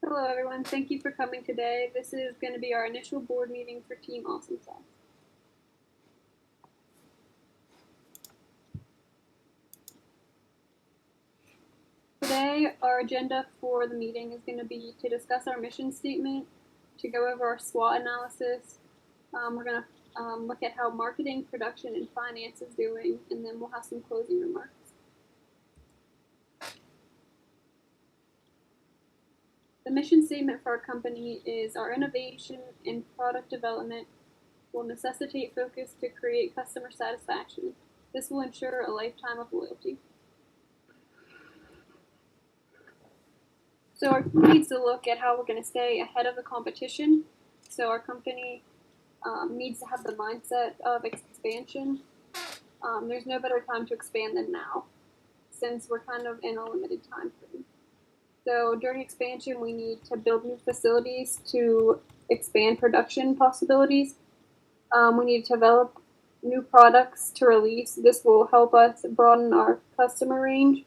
Hello everyone, thank you for coming today. This is going to be our initial board meeting for Team AwesomeSauce. Today, our agenda for the meeting is going to be to discuss our mission statement, to go over our SWOT analysis. We're going to look at how marketing, production, and finance is doing, and then we'll have some closing remarks. The mission statement for our company is our innovation and product development will necessitate focus to create customer satisfaction. This will ensure a lifetime of loyalty. So our company needs to look at how we're going to stay ahead of the competition. So our company needs to have the mindset of expansion. There's no better time to expand than now, since we're kind of in a limited time frame. So during expansion, we need to build new facilities to expand production possibilities. We need to develop new products to release. This will help us broaden our customer range.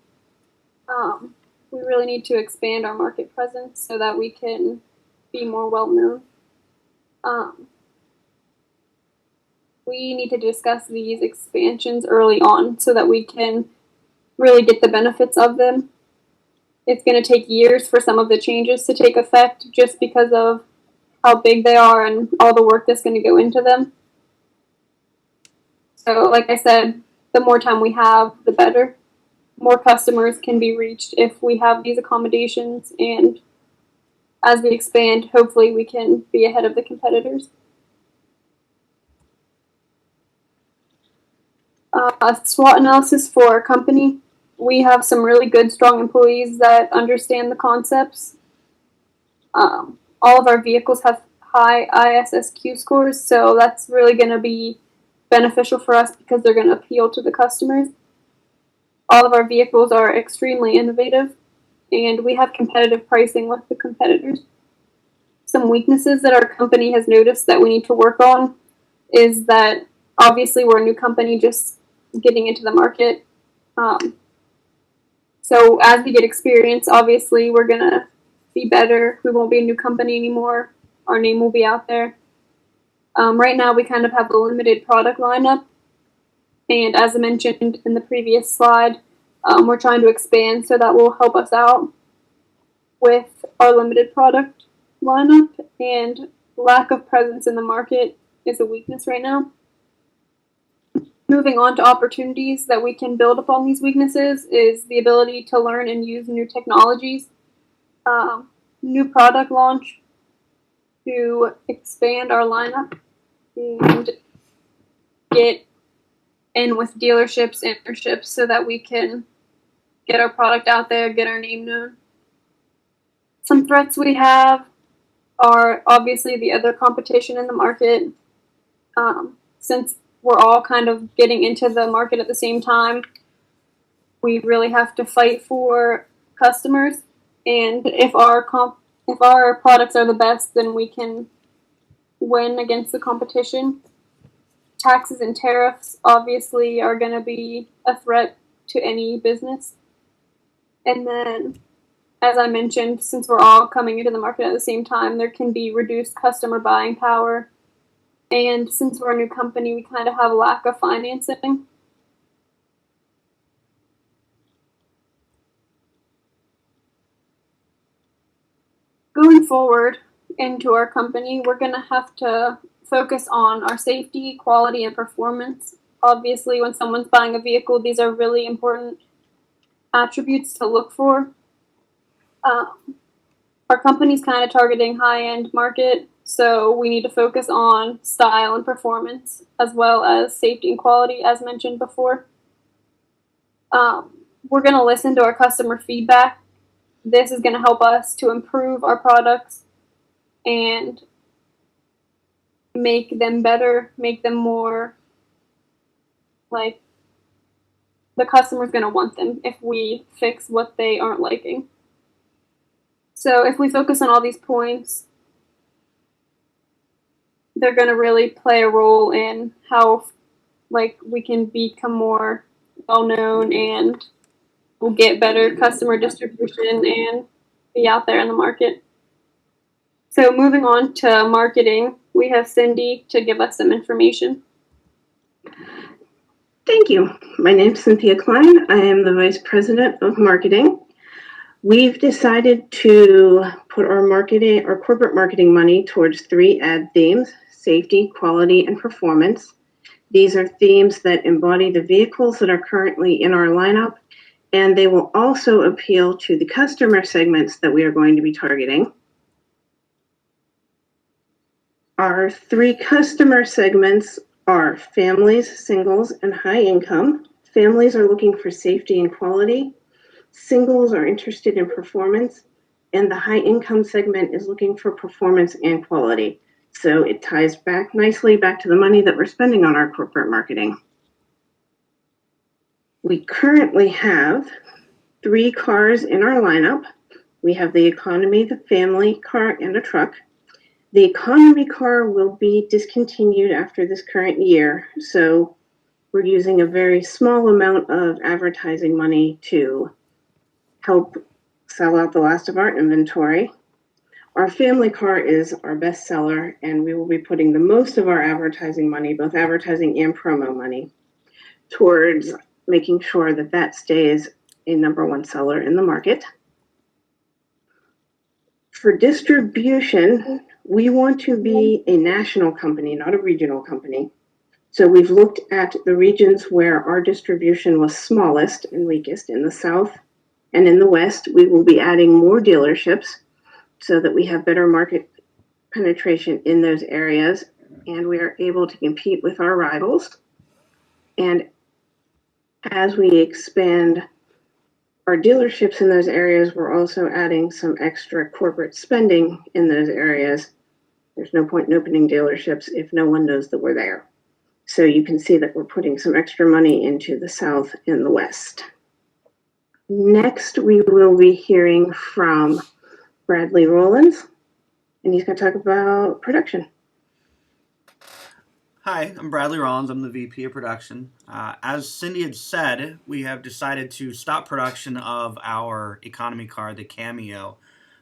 We really need to expand our market presence so that we can be more well known. We need to discuss these expansions early on so that we can really get the benefits of them. It's going to take years for some of the changes to take effect just because of how big they are and all the work that's going to go into them. So, like I said, the more time we have, the better. More customers can be reached if we have these accommodations, and as we expand, hopefully we can be ahead of the competitors. A SWOT analysis for our company. We have some really good, strong employees that understand the concepts. All of our vehicles have high ISSQ scores, so that's really going to be beneficial for us because they're going to appeal to the customers. All of our vehicles are extremely innovative, and we have competitive pricing with the competitors. Some weaknesses that our company has noticed that we need to work on is that obviously we're a new company just getting into the market. So as we get experience, obviously we're going to be better. We won't be a new company anymore. Our name will be out there. Right now we kind of have a limited product lineup. And as I mentioned in the previous slide, we're trying to expand, so that will help us out with our limited product lineup. And lack of presence in the market is a weakness right now. Moving on to opportunities that we can build upon these weaknesses is the ability to learn and use new technologies, new product launch to expand our lineup and get in with dealerships and dealerships so that we can get our product out there, get our name known. Some threats we have are obviously the other competition in the market. Since we're all kind of getting into the market at the same time, we really have to fight for customers. And if our products are the best, then we can win against the competition. Taxes and tariffs obviously are going to be a threat to any business. And then, as I mentioned, since we're all coming into the market at the same time, there can be reduced customer buying power. And since we're a new company, we kind of have a lack of financing. Going forward into our company, we're going to have to focus on our safety, quality, and performance. Obviously, when someone's buying a vehicle, these are really important attributes to look for. Our company's kind of targeting high-end market, so we need to focus on style and performance, as well as safety and quality, as mentioned before. We're going to listen to our customer feedback. This is going to help us to improve our products and make them better, make them more like the customer's going to want them if we fix what they aren't liking. So if we focus on all these points, they're going to really play a role in how we can become more well-known, and we'll get better customer distribution and be out there in the market. So moving on to marketing, we have Cindy to give us some information. Thank you. My name is Cynthia Klein. I am the Vice President of Marketing. We've decided to put our corporate marketing money towards 3 ad themes: safety, quality, and performance. These are themes that embody the vehicles that are currently in our lineup, and they will also appeal to the customer segments that we are going to be targeting. Our 3 customer segments are families, singles, and high income. Families are looking for safety and quality. Singles are interested in performance, and the high income segment is looking for performance and quality. So it ties back nicely back to the money that we're spending on our corporate marketing. We currently have 3 cars in our lineup. We have the economy, the family car, and a truck. The economy car will be discontinued after this current year, so we're using a very small amount of advertising money to help sell out the last of our inventory. Our family car is our best seller, and we will be putting the most of our advertising money, both advertising and promo money, towards making sure that that stays a #1 seller in the market. For distribution, we want to be a national company, not a regional company. So we've looked at the regions where our distribution was smallest and weakest. In the South and in the West, we will be adding more dealerships so that we have better market penetration in those areas, and we are able to compete with our rivals. And as we expand our dealerships in those areas, we're also adding some extra corporate spending in those areas. There's no point in opening dealerships if no one knows that we're there. So you can see that we're putting some extra money into the South and the West. Next, we will be hearing from Bradley Rollins, and he's going to talk about production. Hi, I'm Bradley Rollins. I'm the VP of Production. As Cindy had said, we have decided to stop production of our economy car, the Cameo,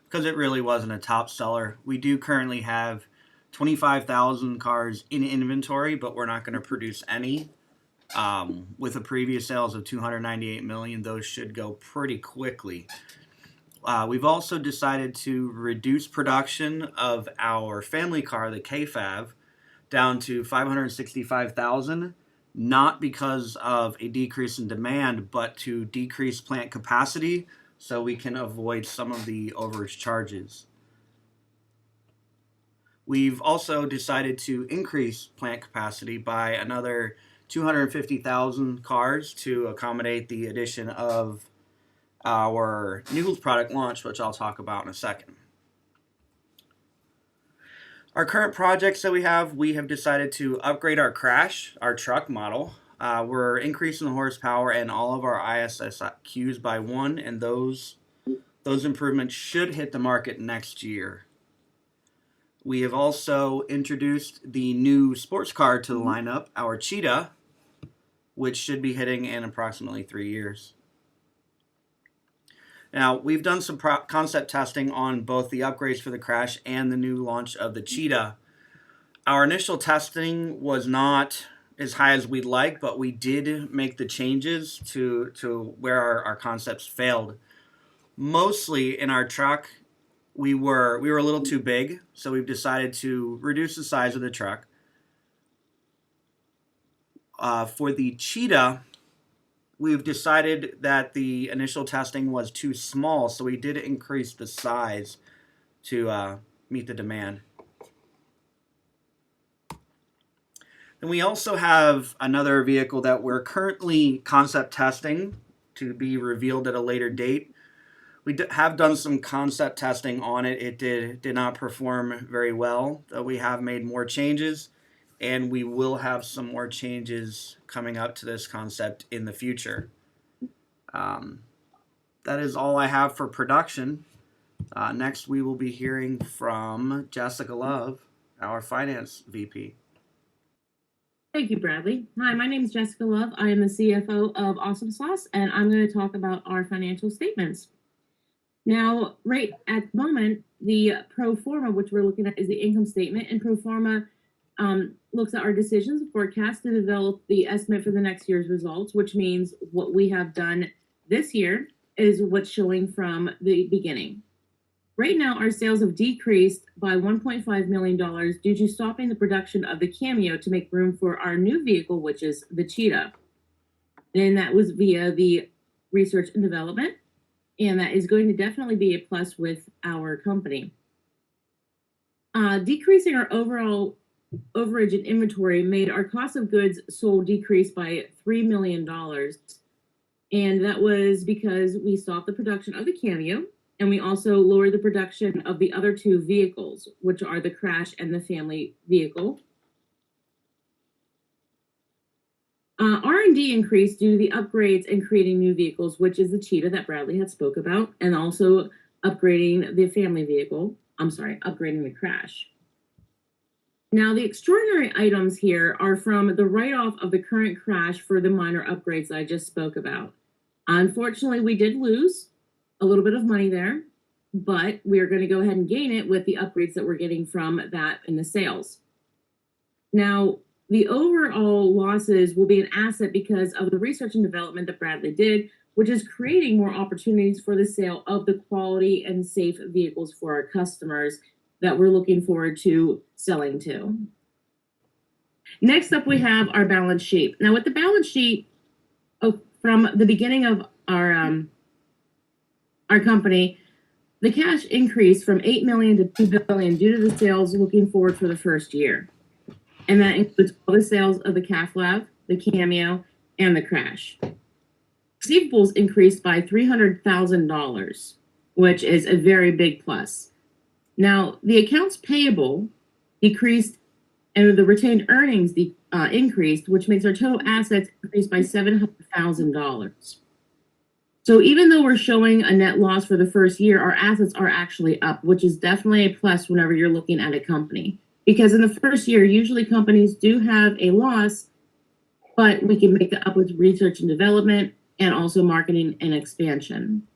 because it really wasn't a top seller. We do currently have 25,000 cars in inventory, but we're not going to produce any. With a previous sales of 298 million, those should go pretty quickly. We've also decided to reduce production of our family car, the KFAV, down to 565,000, not because of a decrease in demand, but to decrease plant capacity so we can avoid some of the overage charges. We've also decided to increase plant capacity by another 250,000 cars to accommodate the addition of our new product launch, which I'll talk about in a second. Our current projects that we have decided to upgrade our Crash, our truck model. We're increasing the horsepower and all of our ISSQs by 1, and those improvements should hit the market next year. We have also introduced the new sports car to the lineup, our Cheetah, which should be hitting in approximately 3 years. Now, we've done some concept testing on both the upgrades for the Crash and the new launch of the Cheetah. Our initial testing was not as high as we'd like, but we did make the changes to where our concepts failed. Mostly in our truck, we were a little too big, so we've decided to reduce the size of the truck. For the Cheetah, we've decided that the initial testing was too small, so we did increase the size to meet the demand. And we also have another vehicle that we're currently concept testing to be revealed at a later date. We have done some concept testing on it. It did not perform very well. We have made more changes, and we will have some more changes coming up to this concept in the future. That is all I have for production. Next, we will be hearing from Jessica Love, our finance VP. Thank you, Bradley. Hi, my name is Jessica Love. I am the CFO of AwesomeSauce, and I'm going to talk about our financial statements. Now, right at the moment, the pro forma, which we're looking at, is the income statement, and pro forma looks at our decisions and forecasts to develop the estimate for the next year's results, which means what we have done this year is what's showing from the beginning. Right now, our sales have decreased by $1.5 million due to stopping the production of the Cameo to make room for our new vehicle, which is the Cheetah. And that was via the research and development. And that is going to definitely be a plus with our company. Decreasing our overall overage in inventory made our cost of goods sold decrease by $3 million. And that was because we stopped the production of the Cameo, and we also lowered the production of the other two vehicles, which are the Crash and the family vehicle. R&D increased due to the upgrades and creating new vehicles, which is the Cheetah that Bradley had spoke about, and also upgrading the family vehicle. Upgrading the Crash. Now, the extraordinary items here are from the write-off of the current Crash for the minor upgrades that I just spoke about. Unfortunately, we did lose a little bit of money there, but we're going to go ahead and gain it with the upgrades that we're getting from that in the sales. Now, the overall losses will be an asset because of the research and development that Bradley did, which is creating more opportunities for the sale of the quality and safe vehicles for our customers that we're looking forward to selling to. Next up, we have our balance sheet. Now, with the balance sheet, from the beginning of our company, the cash increased from $8 million to $2 billion due to the sales looking forward for the first year. And that includes all the sales of the Calf Lab, the Cameo, and the Crash. Receivables increased by $300,000, which is a very big plus. Now, the accounts payable decreased and the retained earnings increased, which makes our total assets increase by $700,000. So even though we're showing a net loss for the first year, our assets are actually up, which is definitely a plus whenever you're looking at a company. Because in the first year, usually companies do have a loss, but we can make that up with research and development and also marketing and expansion.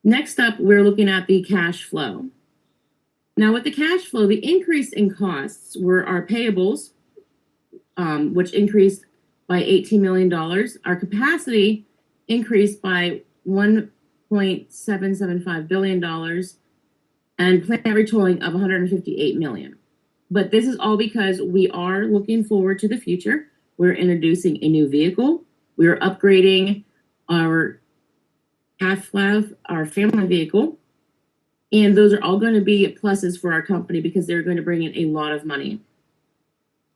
Next up, we're looking at the cash flow. Now, with the cash flow, the increase in costs were our payables, which increased by $18 million. Our capacity increased by $1.775 billion, and plant retooling of $158 million. But this is all because we are looking forward to the future. We're introducing a new vehicle. We're upgrading our Calf Lab, our family vehicle. And those are all going to be pluses for our company because they're going to bring in a lot of money.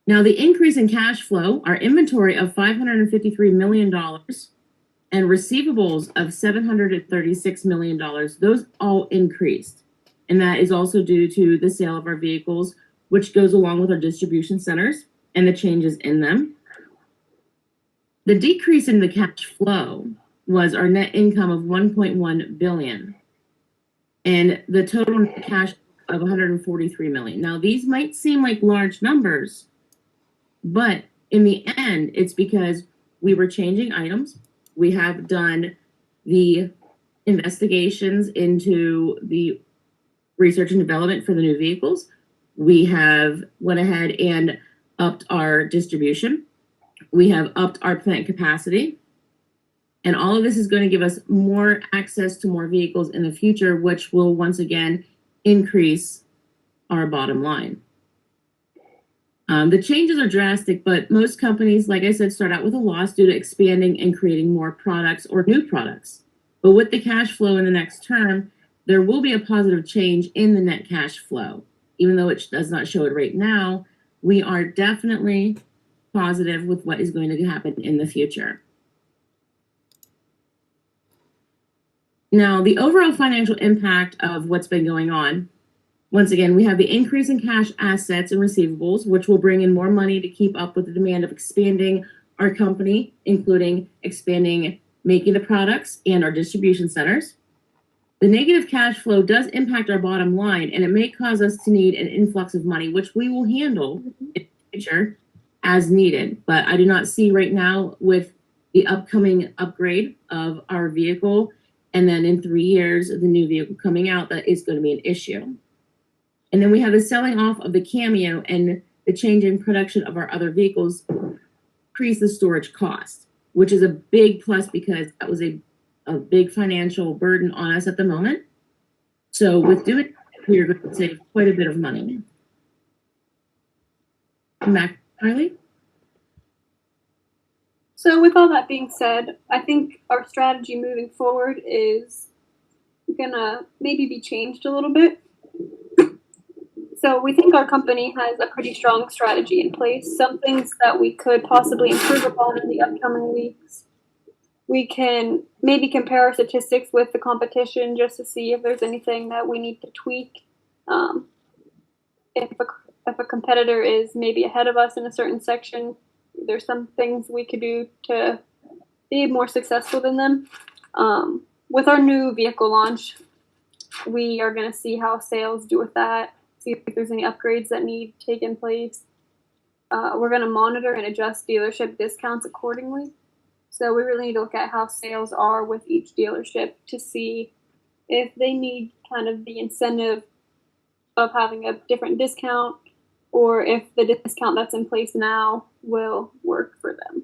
Now, the increase in cash flow, our inventory of $553 million and receivables of $736 million, those all increased. And that is also due to the sale of our vehicles, which goes along with our distribution centers and the changes in them. The decrease in the cash flow was our net income of $1.1 billion and the total net cash of $143 million. Now, these might seem like large numbers, but in the end, it's because we were changing items. We have done the investigations into the research and development for the new vehicles. We have went ahead and upped our distribution. We have upped our plant capacity. And all of this is going to give us more access to more vehicles in the future, which will once again increase our bottom line. The changes are drastic, but most companies, like I said, start out with a loss due to expanding and creating more products or new products. But with the cash flow in the next term, there will be a positive change in the net cash flow. Even though it does not show it right now, we are definitely positive with what is going to happen in the future. Now, the overall financial impact of what's been going on, once again, we have the increase in cash assets and receivables, which will bring in more money to keep up with the demand of expanding our company, including expanding, making the products and our distribution centers. The negative cash flow does impact our bottom line, and it may cause us to need an influx of money, which we will handle in the future as needed. But I do not see right now with the upcoming upgrade of our vehicle And then in 3 years, the new vehicle coming out, that is going to be an issue. And then we have the selling off of the Cameo and the change in production of our other vehicles increase the storage cost, which is a big plus because that was a big financial burden on us at the moment. So with doing it, we are going to save quite a bit of money. Mac, Kylie? So with all that being said, I think our strategy moving forward is gonna maybe be changed a little bit. So we think our company has a pretty strong strategy in place. Some things that we could possibly improve upon in the upcoming weeks. We can maybe compare our statistics with the competition just to see if there's anything that we need to tweak. If a competitor is maybe ahead of us in a certain section, there's some things we could do to be more successful than them. With our new vehicle launch, we are going to see how sales do with that, see if there's any upgrades that need taken place. We're going to monitor and adjust dealership discounts accordingly. So we really need to look at how sales are with each dealership to see if they need kind of the incentive of having a different discount or if the discount that's in place now will work for them.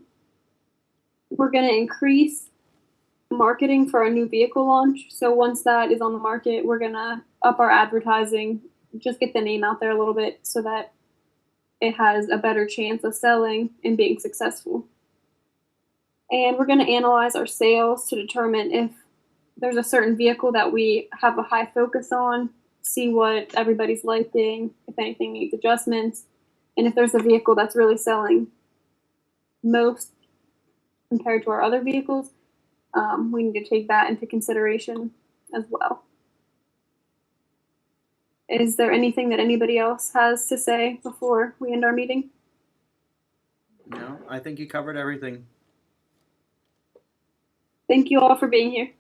We're going to increase marketing for our new vehicle launch. So once that is on the market, we're going to up our advertising, just get the name out there a little bit so that it has a better chance of selling and being successful. And we're going to analyze our sales to determine if there's a certain vehicle that we have a high focus on, see what everybody's liking, if anything needs adjustments, and if there's a vehicle that's really selling most compared to our other vehicles, we need to take that into consideration as well. Is there anything that anybody else has to say before we end our meeting? No, I think you covered everything. Thank you all for being here.